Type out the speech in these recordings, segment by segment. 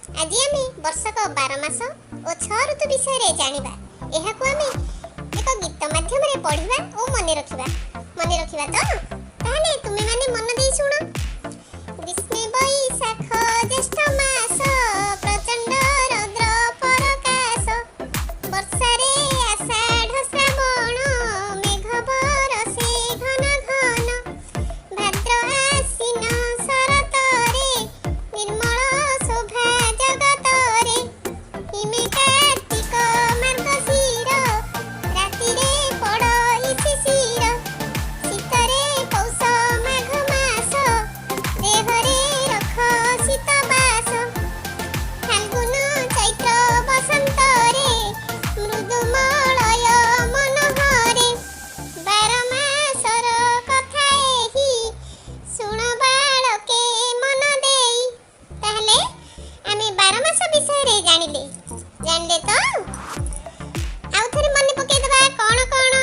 आज आमे वर्षक 12 मास और 6 ऋतु विषय जानिबा। एहाकु आमे एक गीत माध्यम रे पढ़िबा और मने रखिबा तो ताले तुमे माने मन देई सुनो। ग्रीष्म बैशाख ज्येष्ठ मास प्रचंड रौद्र प्रकाश वर्षा रे आषाढ़ श्रावण मेघ बरसे घन घन भाद्र आश्विन शरत रे निर्मल शोभा जगत रे हिमे कार्तिक मार्गशीर राति रे पड़ई शिशिर शीत रे पौष माघ मास देह रे रख शीत बास फाल्गुन चैत्र बसंत रे मृदु मलय मनोहरे 12 मासर कथा एही सुण बालके मन देई। ताहले आमे 12 मास विषय रे जानले तो आउ थरे मने पके दबा कोन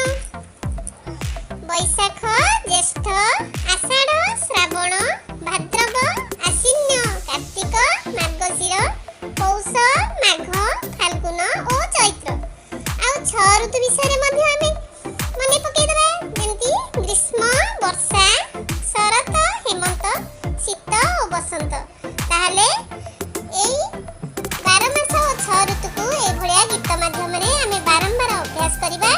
बैशाख ज्येष्ठ आषाढ़ श्रावण भाद्रव आश्विन कार्तिक मार्गशीर पौष माघ फाल्गुन और चैत्र आउ 6 ऋतु विषय रे मध्ये आमे मने पके दबा जेंति ग्रीष्म वर्षा शरत हेमंत शीत और बसंत। ताहले एई 12 मास और 6 ऋतु को ए भलिया गीत माध्यम रे आमे बारंबार अभ्यास करिबा।